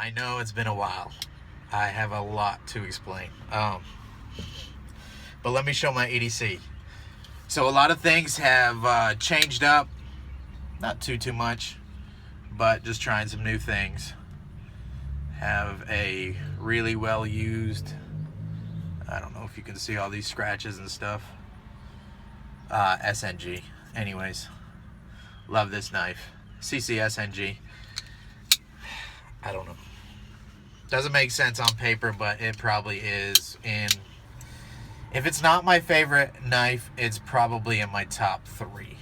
I know it's been a while. I have a lot to explain. But let me show my EDC. So a lot of things have changed up. Not too much, but just trying some new things. Have a really well used, I don't know if you can see all these scratches and stuff, SNG. Anyways, love this knife. CCSNG. I don't know. Doesn't make sense on paper, but it probably is. If it's not my favorite knife, it's probably in my top 3.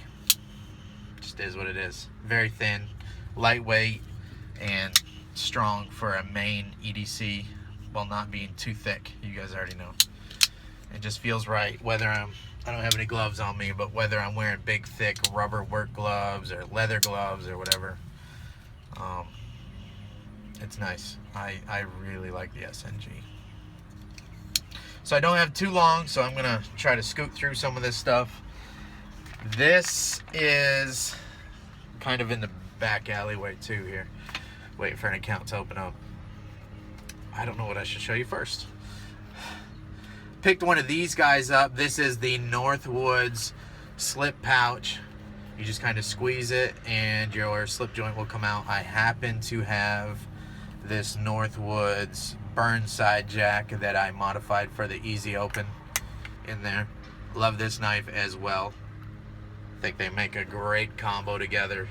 Just is what it is. Very thin, lightweight, and strong for a main EDC while not being too thick. You guys already know. It just feels right whether I don't have any gloves on me, but whether I'm wearing big, thick rubber work gloves or leather gloves or whatever. It's nice. I really like the SNG. So I don't have too long, so I'm gonna try to scoot through some of this stuff. This is kind of in the back alleyway too here. Waiting for an account to open up. I don't know what I should show you first. Picked one of these guys up. This is the Northwoods Slip pouch. You just kind of squeeze it and your slip joint will come out. I happen to have this Northwoods Burnside jack that I modified for the easy open in there. Love this knife as well. I think they make a great combo together.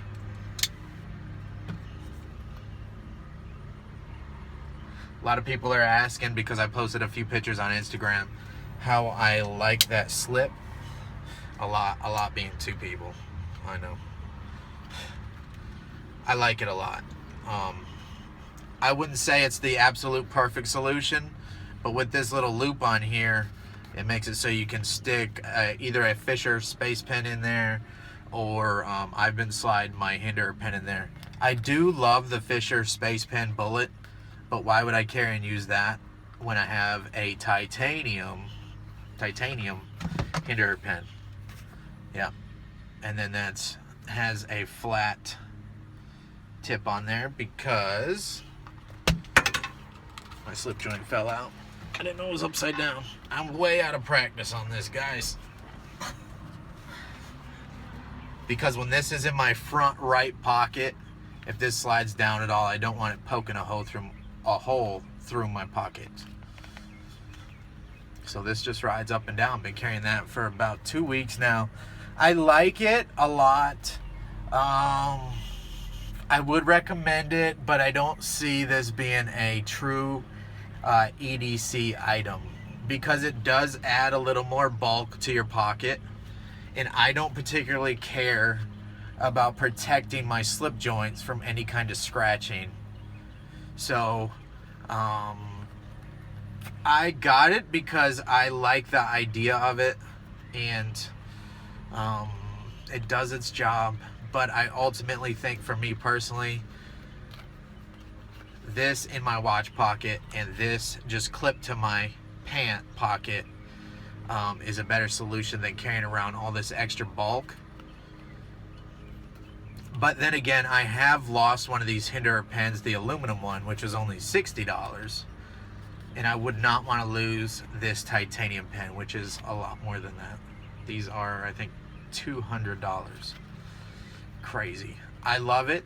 A lot of people are asking, because I posted a few pictures on Instagram, how I like that slip. A lot being 2 people. I know. I like it a lot. I wouldn't say it's the absolute perfect solution, but with this little loop on here, it makes it so you can stick either a Fisher space pen in there, or I've been sliding my Hinderer pen in there. I do love the Fisher space pen bullet, but why would I carry and use that when I have a titanium Hinderer pen? Yeah, and then that has a flat tip on there because my slip joint fell out. I didn't know it was upside down. I'm way out of practice on this, guys. Because when this is in my front right pocket, if this slides down at all, I don't want it poking a hole through my pocket. So this just rides up and down. Been carrying that for about 2 weeks now. I like it a lot. I would recommend it, but I don't see this being a true EDC item, because it does add a little more bulk to your pocket, and I don't particularly care about protecting my slip joints from any kind of scratching. So I got it because I like the idea of it, and it does its job. But I ultimately think, for me personally, this in my watch pocket and this just clipped to my pant pocket is a better solution than carrying around all this extra bulk. But then again, I have lost one of these Hinderer pens, the aluminum one, which was only $60. And I would not want to lose this titanium pen, which is a lot more than that. These are, I think, $200. Crazy. I love it,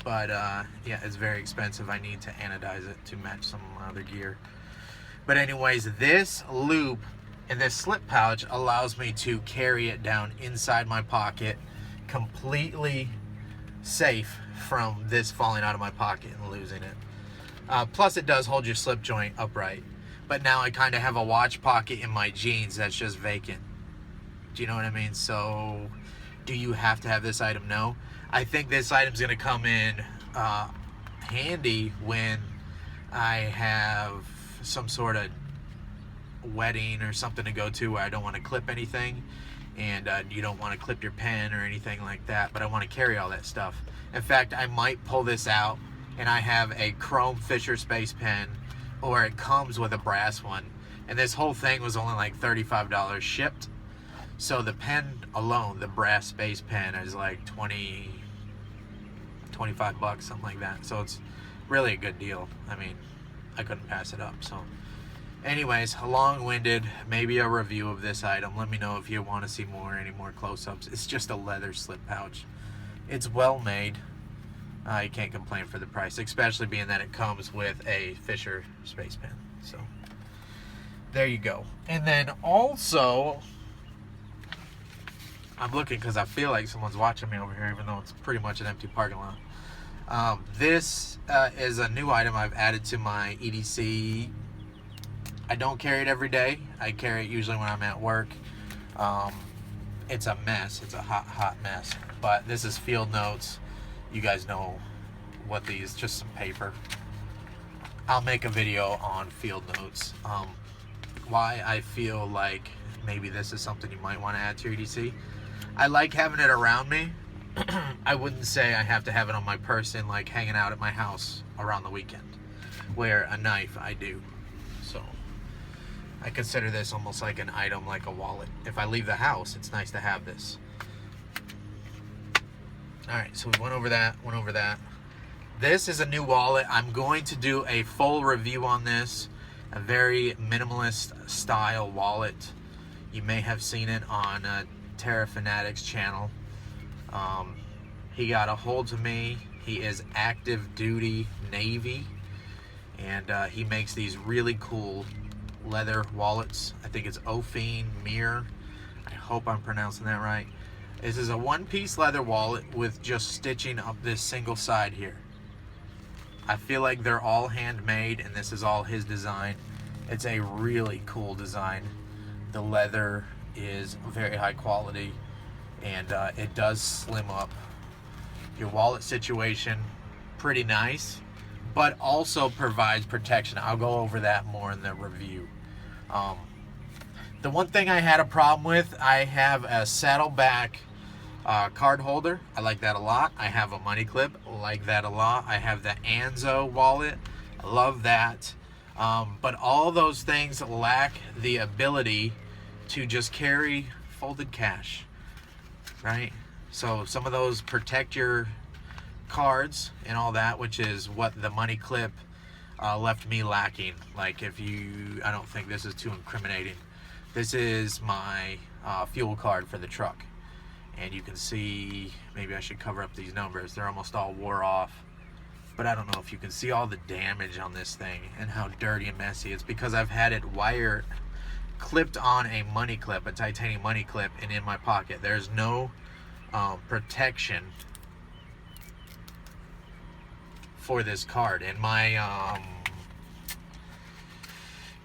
but yeah, it's very expensive. I need to anodize it to match some of my other gear. But anyways, this loop and this slip pouch allows me to carry it down inside my pocket, completely safe from this falling out of my pocket and losing it. Plus it does hold your slip joint upright. But now I kind of have a watch pocket in my jeans that's just vacant. Do you know what I mean? So do you have to have this item? No. I think this item's going to come in handy when I have some sort of wedding or something to go to where I don't want to clip anything, and you don't want to clip your pen or anything like that, but I want to carry all that stuff. In fact, I might pull this out and I have a chrome Fisher space pen, or it comes with a brass one, and this whole thing was only like $35 shipped. So the pen alone, the brass space pen, is like 25 bucks, something like that. So really a good deal. I mean, I couldn't pass it up. So anyways, long-winded, maybe a review of this item. Let me know if you want to see any more close-ups. It's just a leather slip pouch. It's well made. You can't complain for the price, especially being that it comes with a Fisher space pen. So there you go. And then also, I'm looking because I feel like someone's watching me over here, even though it's pretty much an empty parking lot. This is a new item I've added to my EDC. I don't carry it every day. I carry it usually when I'm at work. It's a mess. It's a hot mess. But this is Field Notes. You guys know what these, just some paper. I'll make a video on Field Notes. Why I feel like maybe this is something you might want to add to your EDC. I like having it around me. I wouldn't say I have to have it on my person, like hanging out at my house around the weekend, where a knife I do. So I consider this almost like an item, like a wallet. If I leave the house, it's nice to have this. Alright, so we went over that. This is a new wallet. I'm going to do a full review on this. A very minimalist style wallet. You may have seen it on Terra Fanatic's channel. He got a hold of me. He is active duty Navy, and he makes these really cool leather wallets. I think it's Ophine Mirror. I hope I'm pronouncing that right. This is a one-piece leather wallet with just stitching up this single side here. I feel like they're all handmade, and this is all his design. It's a really cool design. The leather is very high quality, and it does slim up your wallet situation pretty nice, but also provides protection. I'll go over that more in the review. The one thing I had a problem with, I have a saddleback card holder. I like that a lot. I have a money clip. I like that a lot. I have the Anzo wallet. I love that. But all those things lack the ability to just carry folded cash, right? So some of those protect your cards and all that, which is what the money clip left me lacking. Like I don't think this is too incriminating. This is my fuel card for the truck. And you can see, maybe I should cover up these numbers. They're almost all wore off. But I don't know if you can see all the damage on this thing and how dirty and messy. It's because I've had it wire clipped on a money clip, a titanium money clip, and in my pocket. There's no protection for this card. And my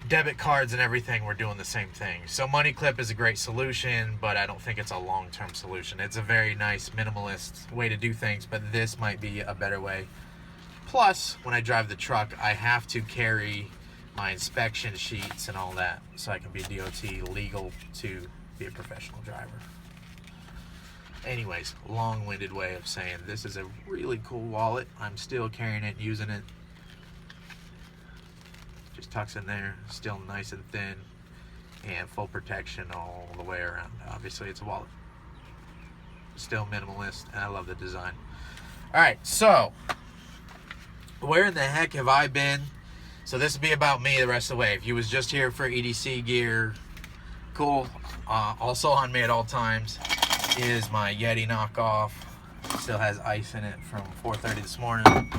debit cards and everything were doing the same thing. So money clip is a great solution, but I don't think it's a long-term solution. It's a very nice minimalist way to do things, but this might be a better way. Plus, when I drive the truck, I have to carry my inspection sheets and all that, so I can be DOT legal to be a professional driver. Anyways, long-winded way of saying this is a really cool wallet. I'm still carrying it, using it. Just tucks in there, still nice and thin, and full protection all the way around. Obviously, it's a wallet. Still minimalist, and I love the design. Alright, so where in the heck have I been? So this will be about me the rest of the way. If you was just here for EDC gear, cool. Also on me at all times is my Yeti knockoff. Still has ice in it from 4:30 this morning.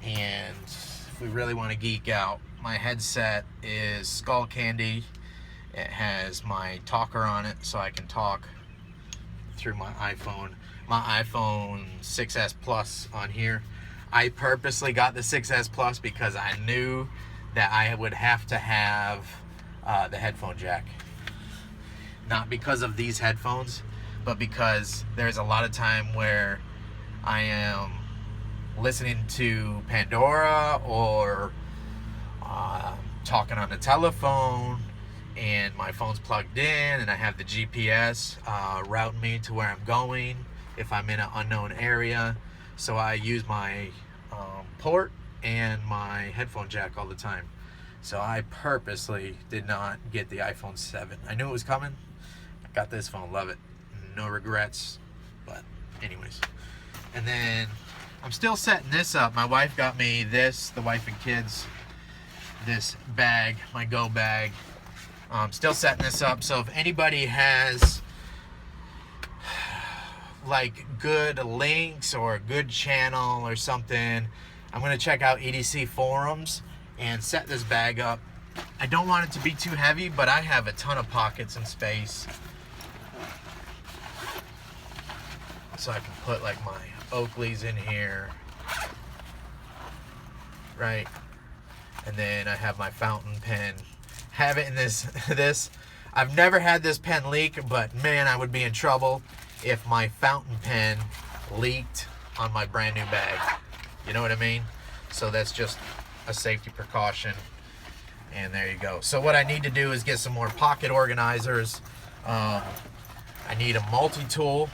And if we really want to geek out, my headset is Skull Candy. It has my talker on it, so I can talk through my iPhone. My iPhone 6S Plus on here. I purposely got the 6S Plus because I knew that I would have to have the headphone jack. Not because of these headphones, but because there's a lot of time where I am listening to Pandora or talking on the telephone, and my phone's plugged in, and I have the GPS routing me to where I'm going if I'm in an unknown area. So I use my port and my headphone jack all the time. So I purposely did not get the iPhone 7. I knew it was coming. I got this phone, love it. No regrets. But anyways. And then I'm still setting this up. My wife got me this, the wife and kids, this bag, my go bag. Still setting this up, so if anybody has like good links or a good channel or something, I'm going to check out EDC forums and set this bag up. I don't want it to be too heavy, but I have a ton of pockets and space. So I can put like my Oakleys in here, right? And then I have my fountain pen. Have it in this. I've never had this pen leak, but man, I would be in trouble if my fountain pen leaked on my brand new bag. You know what I mean? So that's just a safety precaution. And there you go. So what I need to do is get some more pocket organizers. I need a multi-tool.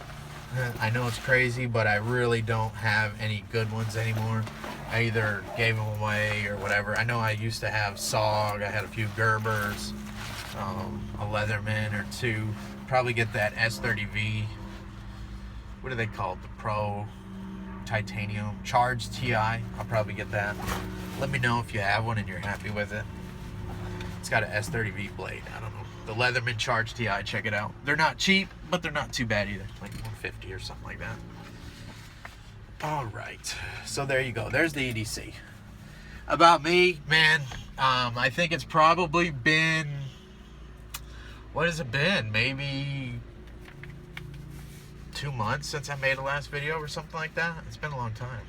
I know it's crazy, but I really don't have any good ones anymore. I either gave them away or whatever. I know I used to have SOG. I had a few Gerbers, a Leatherman or two. Probably get that S30V. What are they called? The Pro Titanium Charged TI. I'll probably get that. Let me know if you have one and you're happy with it. It's got an S30V blade. I don't know. The Leatherman Charged TI. Check it out. They're not cheap, but they're not too bad either. Like $150 or something like that. All right. So there you go. There's the EDC. About me, man, I think it's probably been, what has it been? Maybe 2 months since I made the last video or something like that. It's been a long time.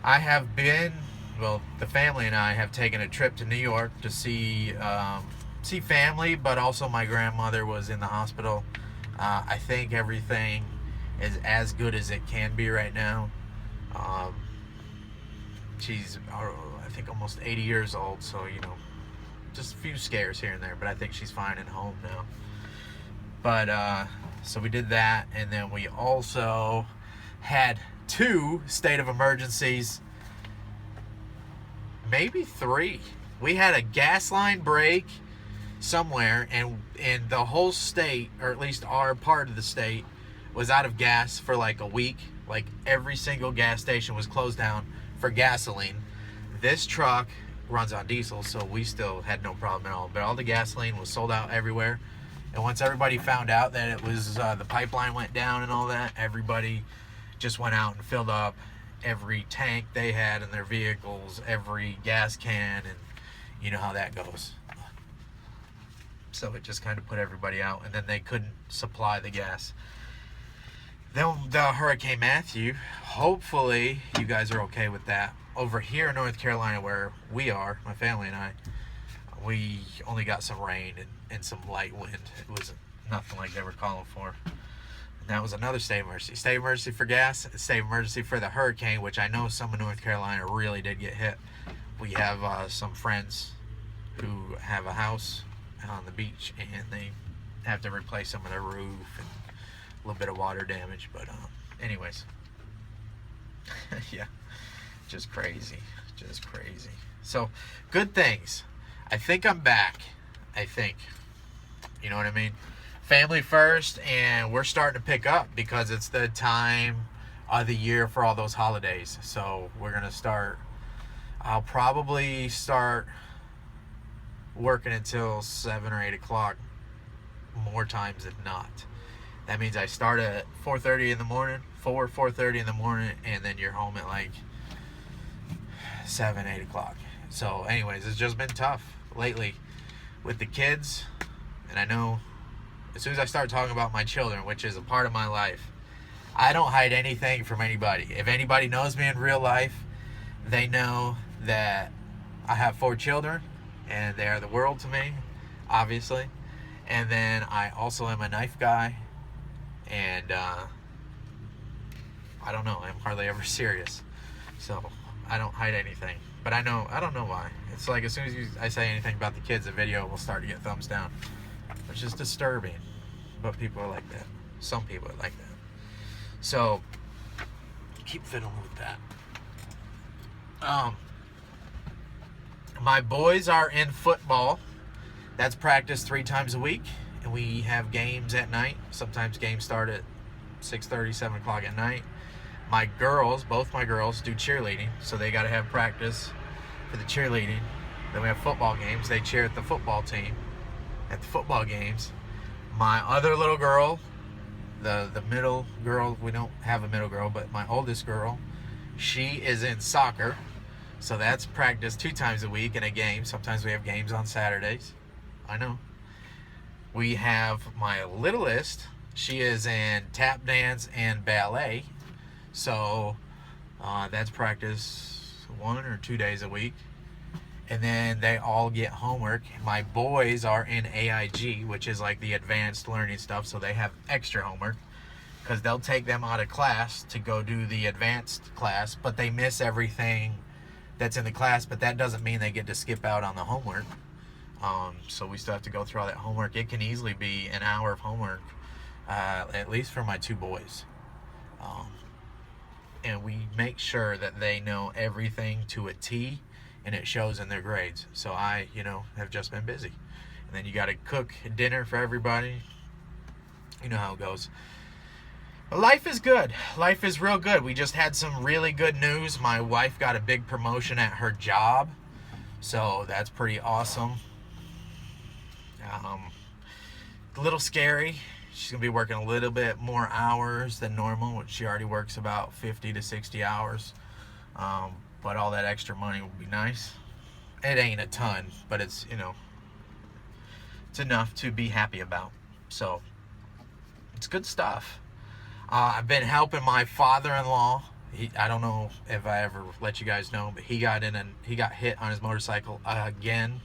I have been, well, the family and I have taken a trip to New York to see family, but also my grandmother was in the hospital. I think everything is as good as it can be right now. She's, I think, almost 80 years old, so, you know, just a few scares here and there, but I think she's fine at home now. But, so we did that, and then we also had 2 state of emergencies, maybe 3. We had a gas line break somewhere, and the whole state, or at least our part of the state, was out of gas for like a week. Like every single gas station was closed down for gasoline. This truck runs on diesel, so we still had no problem at all, but all the gasoline was sold out everywhere. And once everybody found out that it was the pipeline went down and all that, everybody just went out and filled up every tank they had in their vehicles, every gas can, and you know how that goes. So it just kind of put everybody out, and then they couldn't supply the gas. Then the Hurricane Matthew, hopefully you guys are okay with that. Over here in North Carolina where we are, my family and I, we only got some rain and some light wind. It was nothing like they were calling for. And that was another state of emergency. State of emergency for gas, state of emergency for the hurricane, which I know some in North Carolina really did get hit. We have some friends who have a house on the beach, and they have to replace some of their roof and a little bit of water damage. But anyways, yeah, just crazy. So good things. I think I'm back. I think, you know what I mean? Family first, and we're starting to pick up because it's the time of the year for all those holidays. So we're gonna start, I'll probably start working until 7 or 8 o'clock more times than not. That means I start at 4:30 in the morning, 4:30 in the morning, and then you're home at like 7, 8 o'clock. So anyways, it's just been tough lately with the kids. And I know as soon as I start talking about my children, which is a part of my life, I don't hide anything from anybody. If anybody knows me in real life, they know that I have 4 children, and they are the world to me, obviously. And then I also am a knife guy, and I don't know, I'm hardly ever serious, so I don't hide anything. But I don't know why. It's like as soon as I say anything about the kids, the video will start to get thumbs down, which is disturbing. But people are like that. Some people are like that. So keep fiddling with that. My boys are in football. That's practice 3 times a week, and we have games at night. Sometimes games start at 6:30, 7 o'clock at night. My girls, both my girls, do cheerleading, so they got to have practice for the cheerleading. Then we have football games. They cheer at the football team, at the football games. My other little girl, the middle girl, we don't have a middle girl, but my oldest girl, she is in soccer. So that's practice 2 times a week and a game. Sometimes we have games on Saturdays. I know. We have my littlest. She is in tap dance and ballet. So that's practice 1 or 2 days a week. And then they all get homework. My boys are in AIG, which is like the advanced learning stuff. So they have extra homework because they'll take them out of class to go do the advanced class. But they miss everything that's in the class. But that doesn't mean they get to skip out on the homework. So we still have to go through all that homework. It can easily be an hour of homework, at least for my 2 boys. And we make sure that they know everything to a T, and it shows in their grades. So I, have just been busy. And then you got to cook dinner for everybody. You know how it goes. But life is good. Life is real good. We just had some really good news. My wife got a big promotion at her job. So that's pretty awesome. A little scary. She's going to be working a little bit more hours than normal, which she already works about 50 to 60 hours. But all that extra money will be nice. It ain't a ton, but it's, it's enough to be happy about. So it's good stuff. I've been helping my father-in-law. I don't know if I ever let you guys know, but he got hit on his motorcycle again.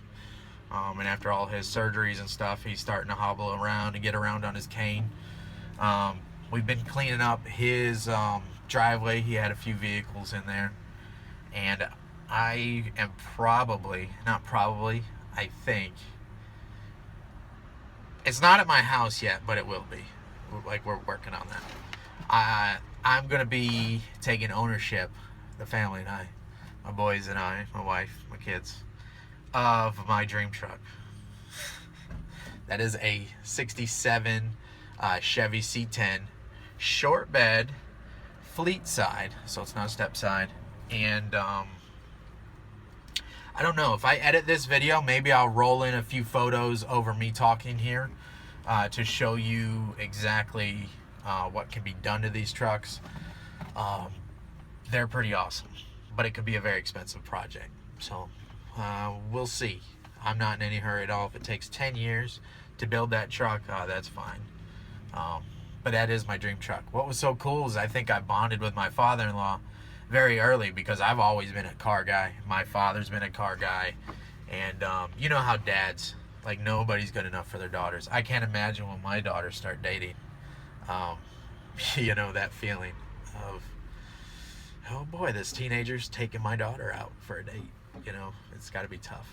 And after all his surgeries and stuff, he's starting to hobble around and get around on his cane. We've been cleaning up his driveway. He had a few vehicles in there. And I am I think. It's not at my house yet, but it will be. We're working on that. I'm going to be taking ownership, the family and I, my boys and I, my wife, my kids, of my dream truck. That is a 67 Chevy C10 short bed, fleet side, so it's not step side. And I don't know, if I edit this video, maybe I'll roll in a few photos over me talking here to show you exactly what can be done to these trucks. They're pretty awesome, but it could be a very expensive project. So we'll see. I'm not in any hurry at all. If it takes 10 years to build that truck, that's fine. But that is my dream truck. What was so cool is I think I bonded with my father-in-law very early because I've always been a car guy. My father's been a car guy. And you know how dads, nobody's good enough for their daughters. I can't imagine when my daughters start dating. That feeling of, oh boy, this teenager's taking my daughter out for a date. It's got to be tough.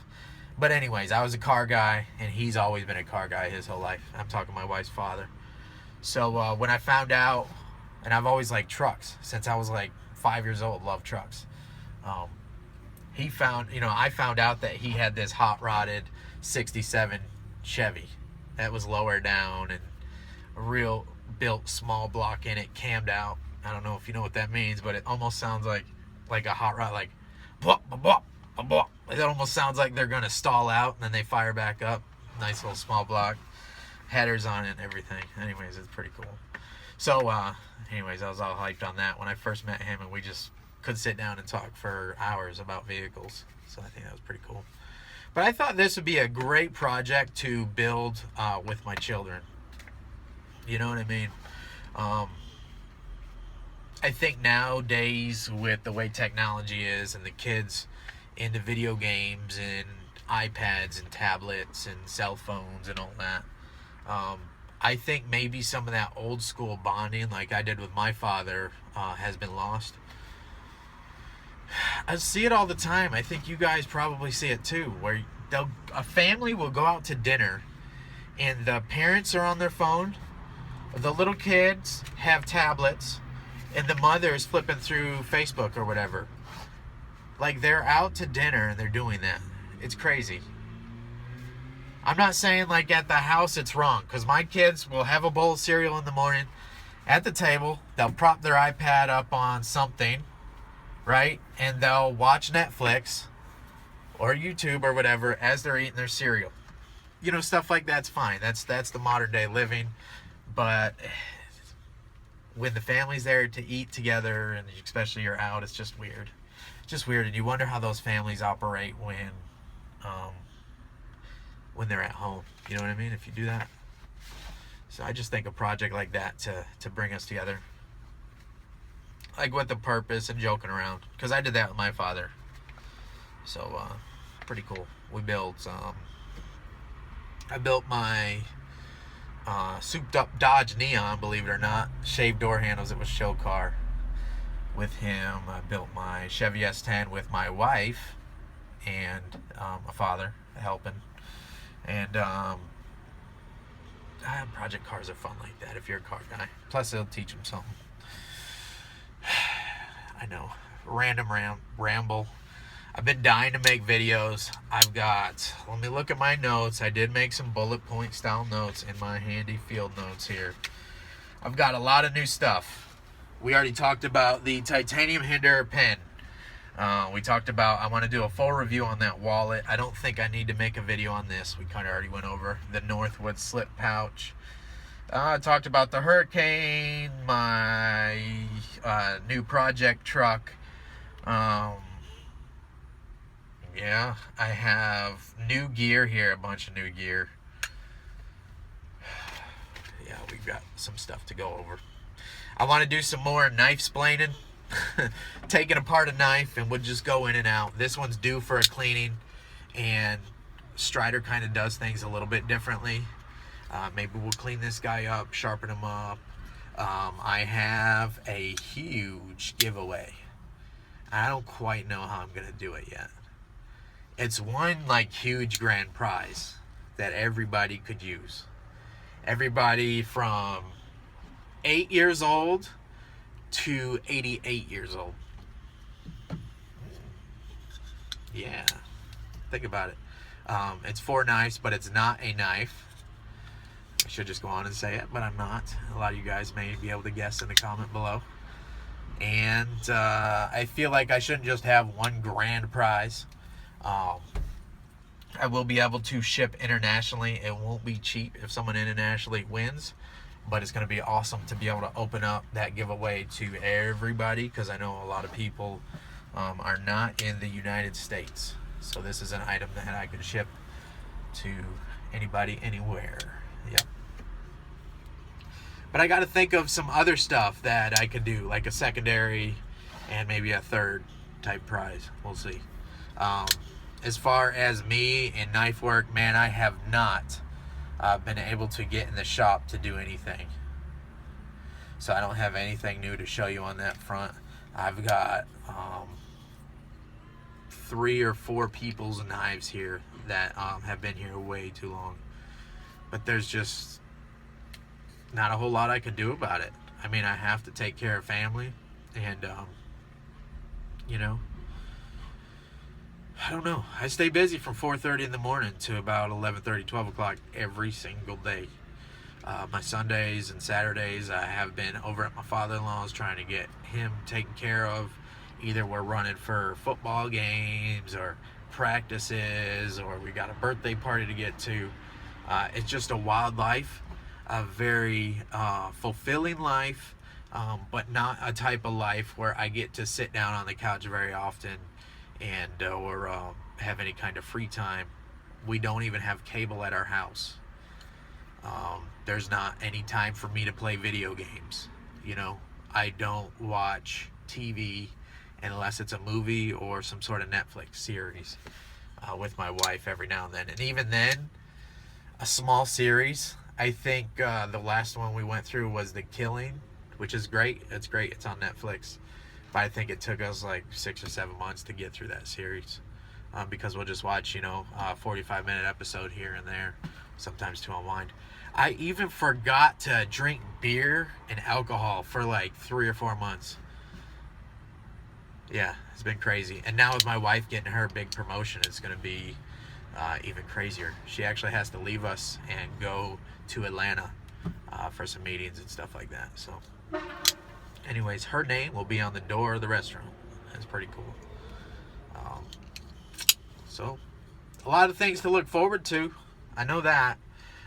But anyways, I was a car guy, and he's always been a car guy his whole life. I'm talking my wife's father. So when I found out, and I've always liked trucks since I was 5 years old, loved trucks. I found out that he had this hot rodded 67 Chevy that was lower down and a real built small block in it, cammed out. I don't know if you know what that means, but it almost sounds like a hot rod, like blah, blah, blah, blah, blah. It almost sounds like they're gonna stall out and then they fire back up. Nice little small block, headers on it and everything. Anyways, it's pretty cool. So anyways, I was all hyped on that when I first met him, and we just could sit down and talk for hours about vehicles. So I think that was pretty cool. But I thought this would be a great project to build with my children. You know what I mean? I think nowadays, with the way technology is and the kids into video games and iPads and tablets and cell phones and all that, I think maybe some of that old school bonding like I did with my father has been lost. I see it all the time. I think you guys probably see it too, where a family will go out to dinner and the parents are on their phone, the little kids have tablets, and the mother is flipping through Facebook or whatever. They're out to dinner and they're doing that. It's crazy. I'm not saying at the house it's wrong, because my kids will have a bowl of cereal in the morning at the table. They'll prop their iPad up on something, right? And they'll watch Netflix or YouTube or whatever as they're eating their cereal. You know, stuff like that's fine. That's the modern day living. But when the family's there to eat together, and especially you're out, it's just weird. Just weird. And you wonder how those families operate when they're at home. You know what I mean? If you do that. So I just think a project like that to bring us together, like with the purpose and joking around, because I did that with my father. So pretty cool. We built I built my souped up Dodge Neon, believe it or not, shaved door handles. It was show car with him. I built my Chevy S10 with my wife and a father helping. And project cars are fun like that if you're a car guy. Plus it'll teach them something. I know, random ramble. I've been dying to make videos. Let me look at my notes. I did make some bullet point style notes in my handy field notes here. I've got a lot of new stuff. We already talked about the titanium hinder pen. We talked about, I want to do a full review on that wallet. I don't think I need to make a video on this. We kind of already went over the Northwoods Slip pouch. I talked about the Hurricane, my new project truck. Yeah, I have new gear here, a bunch of new gear. Yeah, we've got some stuff to go over. I want to do some more knife splaining. Taking apart a knife, and we'll just go in and out. This one's due for a cleaning, and Strider kind of does things a little bit differently. Maybe we'll clean this guy up, sharpen him up. I have a huge giveaway. I don't quite know how I'm going to do it yet. It's one like huge grand prize that everybody could use. Everybody from 8 years old to 88 years old. Yeah, think about it. It's 4 knives, but it's not a knife. I should just go on and say it, but I'm not. A lot of you guys may be able to guess in the comment below. And I feel like I shouldn't just have one grand prize. I will be able to ship internationally. It won't be cheap if someone internationally wins, but it's going to be awesome to be able to open up that giveaway to everybody, because I know a lot of people are not in the United States. So this is an item that I can ship to anybody, anywhere. Yep. But I got to think of some other stuff that I could do, like a secondary and maybe a third type prize. We'll see. As far as me and knife work, man, I have not been able to get in the shop to do anything. So I don't have anything new to show you on that front. I've got 3 or 4 people's knives here that have been here way too long. But there's just not a whole lot I can do about it. I mean, I have to take care of family, and you know, I don't know. I stay busy from 4:30 in the morning to about 11:30, 12 o'clock every single day. My Sundays and Saturdays, I have been over at my father-in-law's trying to get him taken care of. Either we're running for football games or practices, or we got a birthday party to get to. It's just a wild life, a very fulfilling life, but not a type of life where I get to sit down on the couch very often and or have any kind of free time. We don't even have cable at our house. There's not any time for me to play video games. You know, I don't watch TV unless it's a movie or some sort of Netflix series with my wife every now and then. And even then, a small series. I think the last one we went through was The Killing, which is great. It's great. It's on Netflix. But I think it took us like 6 or 7 months to get through that series because we'll just watch, 45-minute episode here and there, sometimes to unwind. I even forgot to drink beer and alcohol for like 3 or 4 months. Yeah, it's been crazy. And now with my wife getting her big promotion, it's going to be even crazier. She actually has to leave us and go to Atlanta for some meetings and stuff like that. So Anyways, her name will be on the door of the restaurant. That's pretty cool. So, a lot of things to look forward to. I know that.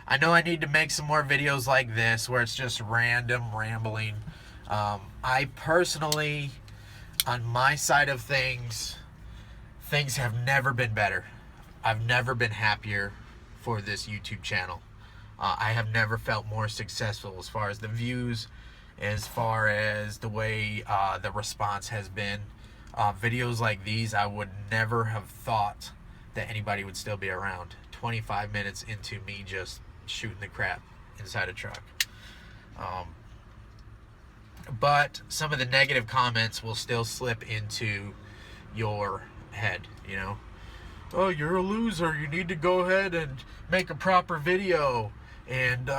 I know I need to make some more videos like this where it's just random rambling. I personally, on my side of things have never been better. I've never been happier for this YouTube channel. I have never felt more successful as far as the views, as far as the way the response has been. Videos like these, I would never have thought that anybody would still be around 25 minutes into me just shooting the crap inside a truck. But some of the negative comments will still slip into your head, you know. Oh, you're a loser. You need to go ahead and make a proper video and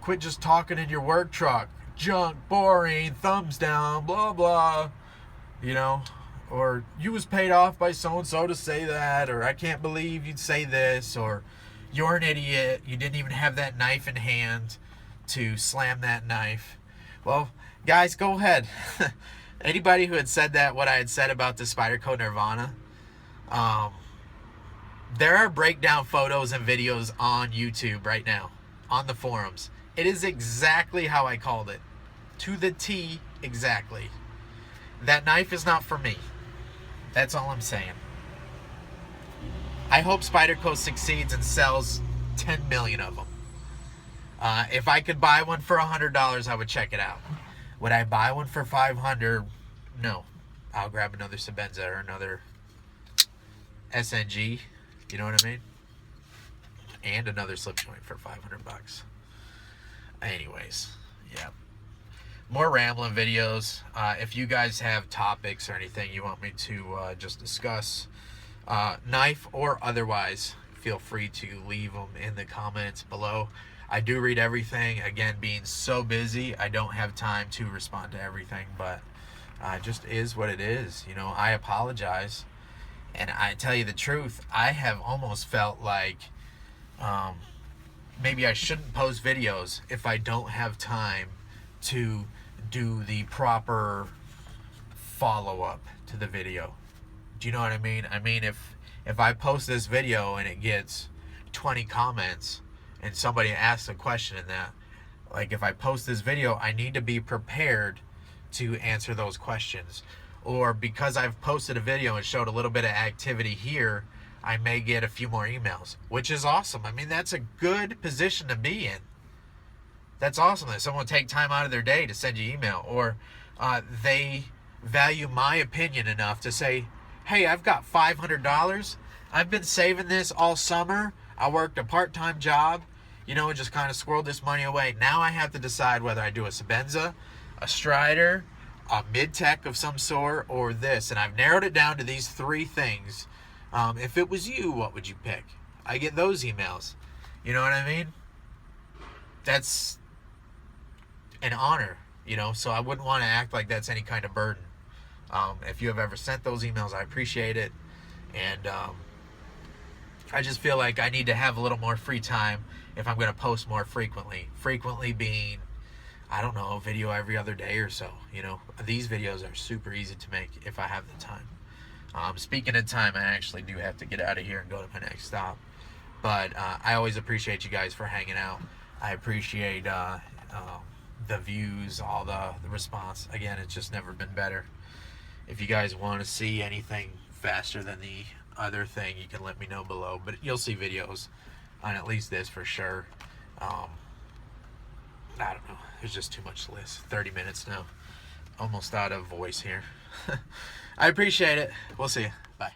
quit just talking in your work truck. Junk, boring, thumbs down, blah, blah, you know. Or you was paid off by so-and-so to say that, or I can't believe you'd say this, or you're an idiot. You didn't even have that knife in hand to slam that knife. Well, guys, go ahead. Anybody who had said that, what I had said about the Spyderco Nirvana, there are breakdown photos and videos on YouTube right now, on the forums. It is exactly how I called it. To the T, exactly. That knife is not for me. That's all I'm saying. I hope Spyderco succeeds and sells 10 million of them. If I could buy one for $100, I would check it out. Would I buy one for $500? No. I'll grab another Sebenza or another SNG. You know what I mean? And another slip joint for $500. Anyways, yeah. More rambling videos. If you guys have topics or anything you want me to just discuss, knife or otherwise, feel free to leave them in the comments below. I do read everything. Again, being so busy, I don't have time to respond to everything, but just is what it is. You know, I apologize. And I tell you the truth, I have almost felt like maybe I shouldn't post videos if I don't have time to do the proper follow-up to the video. Do you know what I mean? I mean, if I post this video and it gets 20 comments and somebody asks a question in that, like if I post this video, I need to be prepared to answer those questions. Or because I've posted a video and showed a little bit of activity here, I may get a few more emails, which is awesome. I mean, that's a good position to be in. That's awesome that someone will take time out of their day to send you email, or they value my opinion enough to say, hey, I've got $500. I've been saving this all summer. I worked a part-time job, you know, and just kind of squirreled this money away. Now I have to decide whether I do a Sebenza, a Strider, a mid-tech of some sort, or this. And I've narrowed it down to these three things. If it was you, what would you pick? I get those emails. You know what I mean? That's an honor, you know, so I wouldn't want to act like that's any kind of burden. If you have ever sent those emails, I appreciate it. And I just feel like I need to have a little more free time if I'm going to post more frequently. Frequently being, I don't know, a video every other day or so. You know, these videos are super easy to make if I have the time. Speaking of time, I actually do have to get out of here and go to my next stop. But I always appreciate you guys for hanging out. I appreciate the views, all the response. Again, it's just never been better. If you guys want to see anything faster than the other thing, you can let me know below. But you'll see videos on at least this for sure. I don't know. There's just too much to list. 30 minutes now. Almost out of voice here. I appreciate it. We'll see you. Bye.